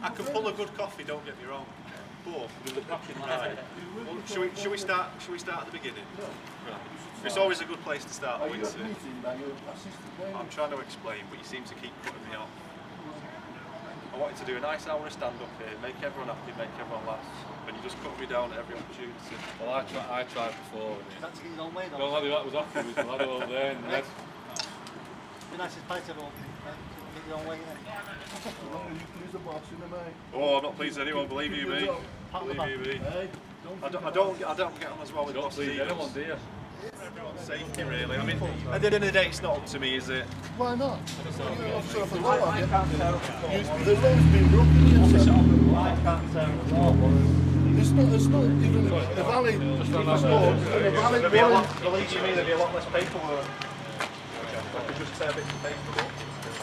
I can pull a good coffee, don't get me wrong. But right. Well, should we start at the beginning? Right. It's always a good place to start, isn't it? I'm trying to explain, but you seem to keep cutting me off. I wanted to do a nice hour of stand-up here, make everyone happy, make everyone laugh, and you just cut me down at every opportunity. Well, I tried before. That's to get your own way, though. The lad that was offered was the lad over there in the red. Be nice to fight everyone. Get your own way, innit? Oh, I'm not pleasing anyone, believe you me. Believe you me. I don't get on as well with bosses either. Anyone, do you? Everyone's safety, really. I mean, at the end of the day, it's not up to me, is it? Why not? The road's been broken here. It's not even a valid road. There'll be a lot, believe you me, there'll be a lot less paperwork. I could just tear bits of paper up. I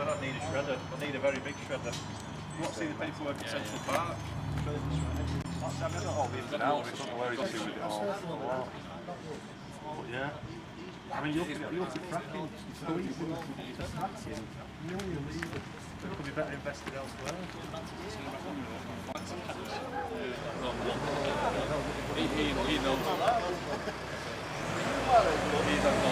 don't need a shredder, I need a very big shredder. You want to see the paperwork at Central Park? I don't know all the ins and outs, I don't know where he's up to with it all. But yeah. I mean, you're cracking. It could be better invested elsewhere. He knows. He's not.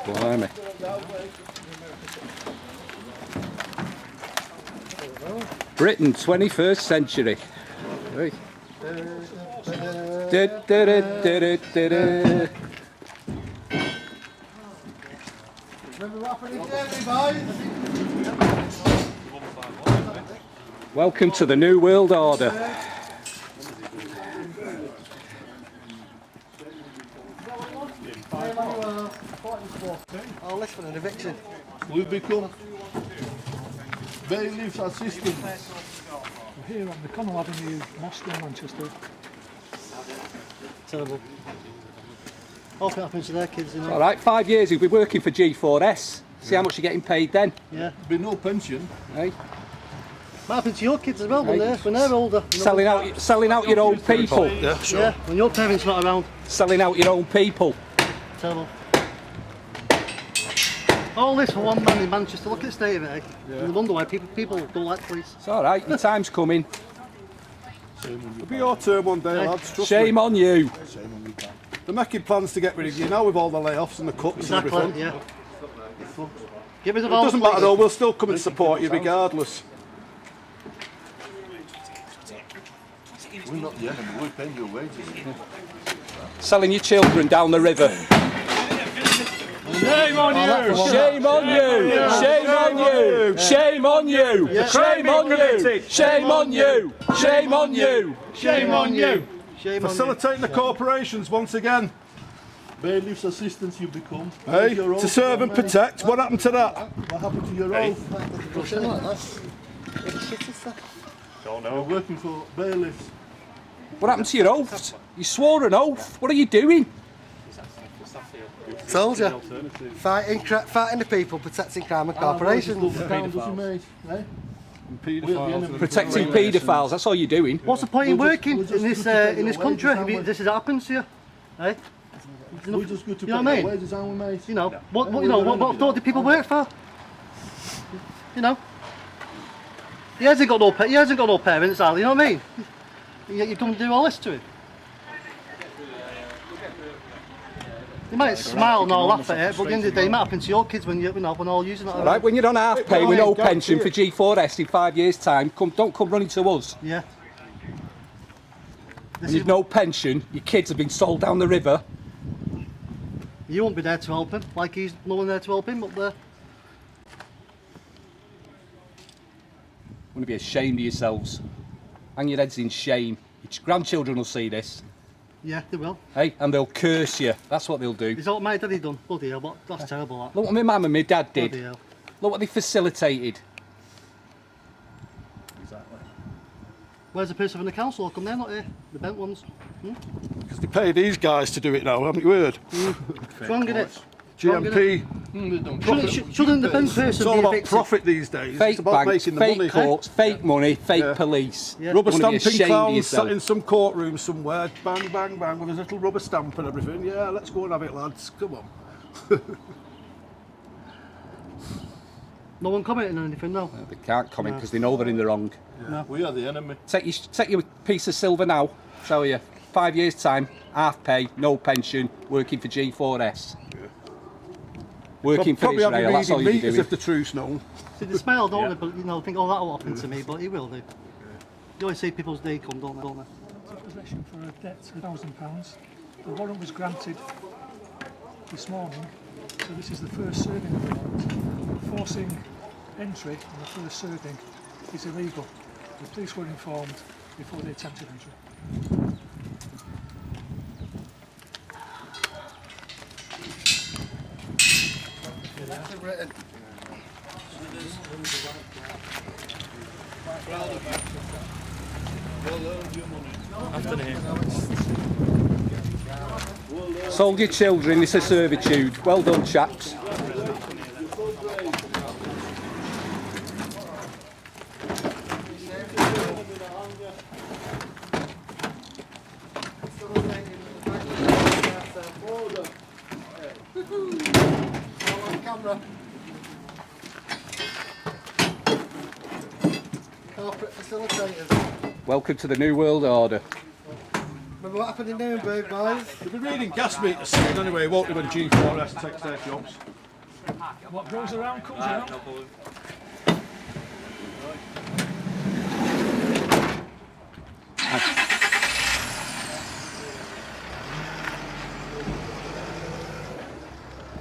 Blimey. Britain, 21st century. Right. Welcome to the New World Order. Oh, let's for an eviction. We've become bailiff's assistants. We're here on the Connell Avenue Mosque in Manchester. Terrible. Hope it happens to their kids, you know. All right, 5 years you'll be working for G4S. See how much you're getting paid then. Yeah. Be no pension. Hey? Might happen to your kids as well when they're older. Selling out your own people. Yeah, sure. Yeah, when your parents not around. Selling out your own people. Terrible. All this for one man in Manchester. Look at the state of it, eh? Yeah. And they wonder why people don't like police. It's all right, your time's coming. It'll be your turn one day, lads. Trust Shame me. on you. Shame on you. They're making plans to get rid of you now with all the layoffs and the cuts and Exactly, everything. yeah. Give us a It doesn't matter though, we'll still come and support you regardless. We're not the enemy, we're paying your wages. Selling your children down the river. Shame on you! Shame on you! Shame on you! Shame on you! Shame on you! Shame on you! Shame on you! Shame on you! Shame on Facilitating the corporations once again. Bailiff's assistants you become. Hey, Make your to own serve and money. protect. What happened to that? What happened to your oath? Russian like that. Shit is that? Don't You're know. working for bailiffs. What happened to your oaths? You swore an oath. What are you doing? Told you. Fighting the people, protecting crime and corporations. Protecting paedophiles. That's all you're doing. What's the point in working in this country if this happens to you? Eh? We're just good to You know pay what I our mean? wages, aren't we, mate? You know, what thought do people work for? You know? He hasn't got no parents, either, you know what I mean? You come and do all this to him. You might smile and all laugh at it, but at the end of the day, it might happen to your kids when when all using that. Right, when you're on half pay with no pension for G4S in 5 years' time, don't come running to us. Yeah. And you've no pension, your kids have been sold down the river. You won't be there to help him, like he's no one there to help him up there. You want to be ashamed of yourselves. Hang your heads in shame. Your grandchildren will see this. Yeah, they will. Hey, and they'll curse you. That's what they'll do. Is that what my daddy done? Bloody hell, that's terrible that. Look what my mum and my dad did. Bloody hell. Look what they facilitated. Exactly. Where's the person from the council? How come they're not here? The bent ones. because they pay these guys to do it now, haven't you heard? Strong in it. GMP. Shouldn't the bank person It's all be about evicted? profit these days. Fake It's about banks, making the fake money. courts, fake money, fake police. Yeah. Rubber You wanna be stamping ashamed of clowns yourself. sat in some courtroom somewhere, bang, bang, bang, with his little rubber stamp and everything. Yeah, let's go and have it, lads. Come on. No one commenting on anything, no. They can't comment because they know they're in the wrong. Yeah. We are the enemy. Take your piece of silver now, tell you, 5 years' time, half pay, no pension, working for G4S. Working for Probably Israel, that's all reading you're meat as doing. if the truth's known. See, they smile, don't they? But, you know, think, oh, that'll happen to me, but it will do. You always see people's day come, don't they? Possession for a debt of £1,000. The warrant was granted this morning, so this is the first serving of the warrant. Forcing entry on the first serving is illegal. The police were informed before they attempted entry. Sold your children into servitude. Well done, chaps. Corporate facilitators. Welcome to the New World Order. Remember what happened in Nuremberg, boys? They'll be reading gas meters soon anyway, won't they, when G4S takes their jobs? What goes around comes around.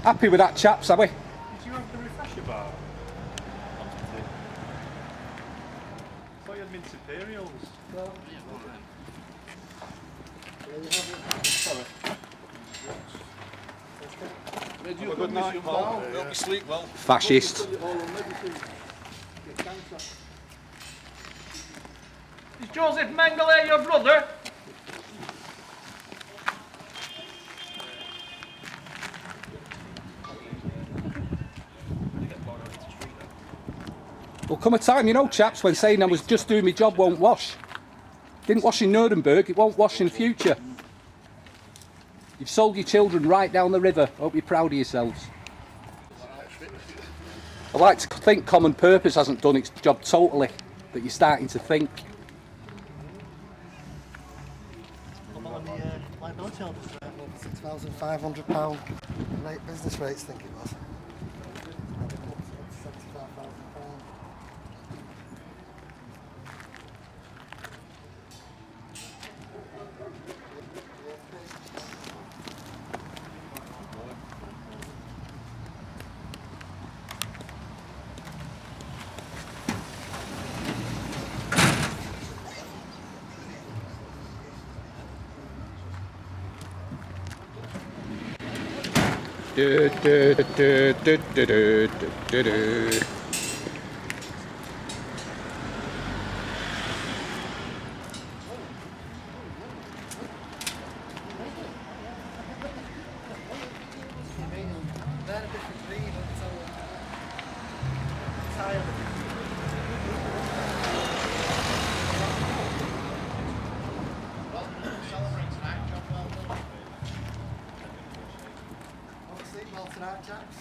Happy with that, chaps, are we? Did you have the refresher bar? I thought you had mint imperials. Have a good night, pal. Hope you sleep well. Fascist. Is Joseph Mengele your brother? There'll come a time, you know, chaps, when saying I was just doing my job won't wash. Didn't wash in Nuremberg, it won't wash in the future. You've sold your children right down the river. Hope you're proud of yourselves. I like to think common purpose hasn't done its job totally, that you're starting to think. On the liability orders there. £6,500 rate, business rates, think it was. £75,000. Du, du, du, du, du, du, du, du, du.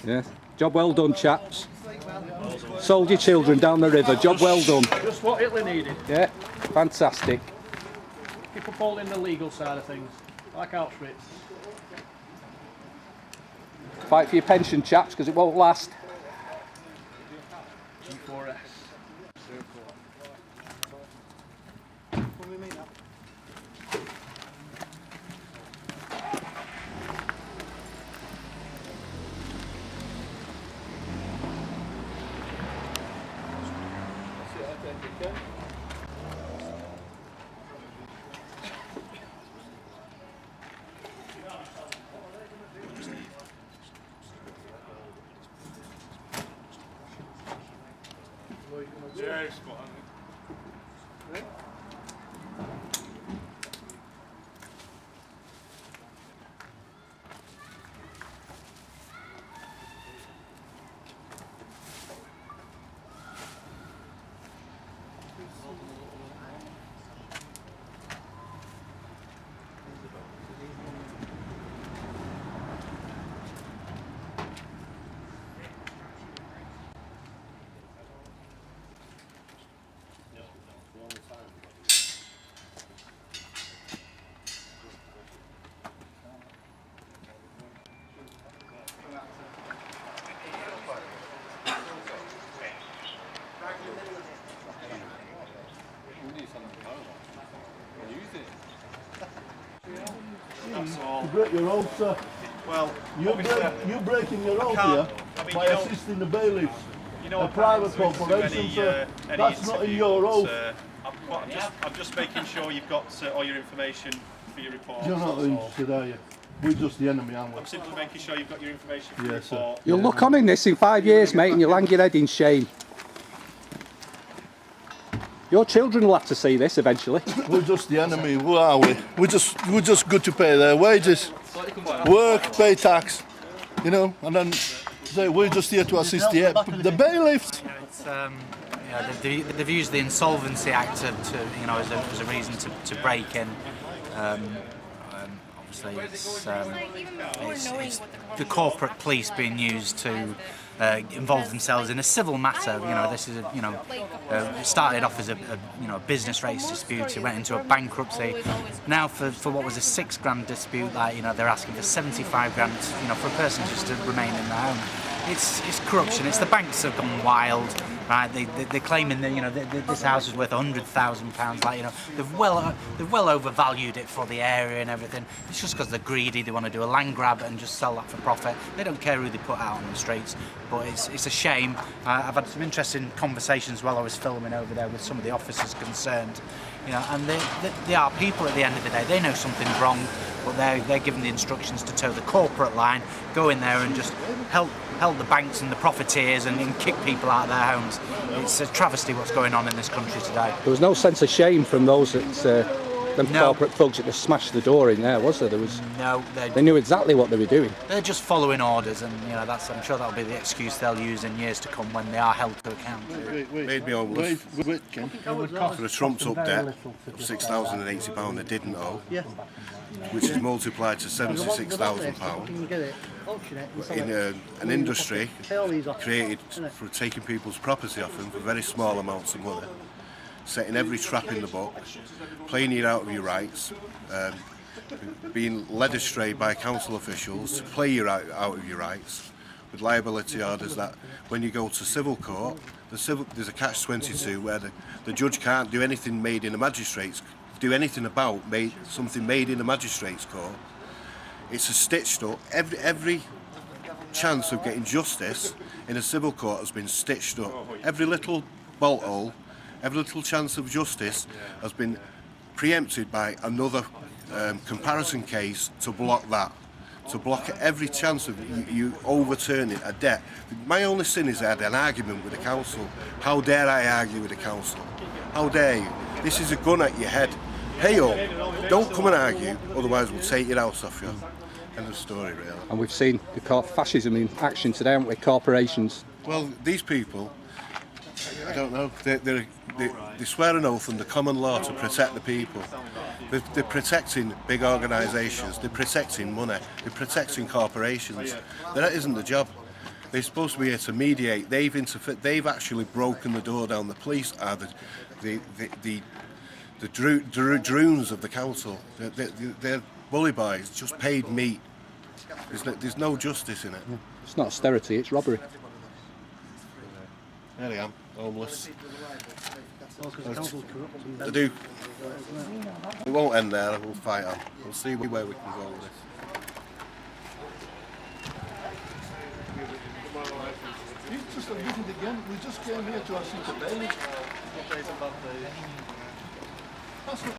Yeah. Job well done, chaps. Sold your children down the river. Job well done. Just what Hitler needed. Yeah, fantastic. Keep upholding the legal side of things, like Auschwitz. Fight for your pension, chaps, because it won't last. G4S. When we meet up. Yeah, spot on. break your oath, sir. Well, You're breaking your oath can't- here I mean, by you don't- assisting the bailiffs. you know, A I can't private enter into corporation, sir. That's not in your oath. I'm just making sure you've got all your information for your report. You're not that's all. interested, are you? We're just the enemy, aren't we? I'm simply making sure you've got your information for your Yes, sir. report. You'll look on in this in 5 years, mate, and you'll hang your head in shame. Your children will have to see this eventually. We're just the enemy. Who are we? We're just good to pay their wages, work, pay tax, you know, and then say we're just here to assist the bailiffs. It's, they've used the Insolvency Act to as a reason to break in. Obviously, it's the corporate police being used to involve themselves in a civil matter. You know, this is it started off as a business rates dispute. It went into a bankruptcy. Now for what was a £6 dispute, they're asking for 75 grand. For a person just to remain in their home. It's corruption. It's the banks have gone wild. Right, they're claiming that this house is worth £100,000. They've well overvalued it for the area and everything. It's just because they're greedy. They want to do a land grab and just sell that for profit. They don't care who they put out on the streets. But it's a shame. I've had some interesting conversations while I was filming over there with some of the officers concerned. And they are people at the end of the day. They know something's wrong, but they're given the instructions to toe the corporate line, go in there and just help the banks and the profiteers and kick people out of their homes. It's a travesty what's going on in this country today. There was no sense of shame from those corporate thugs that just smashed the door in there, was there? No, they knew exactly what they were doing. They're just following orders, and I'm sure that'll be the excuse they'll use in years to come when they are held to account. Made me homeless for a trumped-up debt of £6,080 I didn't owe, which is multiplied to £76,000. In an industry created for taking people's property off them for very small amounts of money, setting every trap in the book, playing you out of your rights, being led astray by council officials to play you out of your rights, with liability orders that when you go to civil court, there's a catch-22 where the judge can't do anything made in a magistrate's, something made in a magistrate's court. It's a stitched up. Every chance of getting justice in a civil court has been stitched up. Every little bolt hole, every little chance of justice has been preempted by another comparison case to block that. To block every chance of you overturning a debt. My only sin is I had an argument with the council. How dare I argue with the council? How dare you? This is a gun at your head. Hey up, don't come and argue, otherwise we'll take your house off you. End of story, really. And we've seen the fascism in action today, haven't we? Corporations. Well, these people, I don't know, they swear an oath under common law to protect the people. They're protecting big organisations, they're protecting money, they're protecting corporations. That isn't the job. They're supposed to be here to mediate. They've actually broken the door down. The police are the drones of the council. They're bully boys, just paid meat. There's no justice in it. It's not austerity, it's robbery. There I am, homeless. We won't end there, we'll fight on. We'll see where we can go with this. It's just a meeting again. We just came here to assist the bailiff. That's not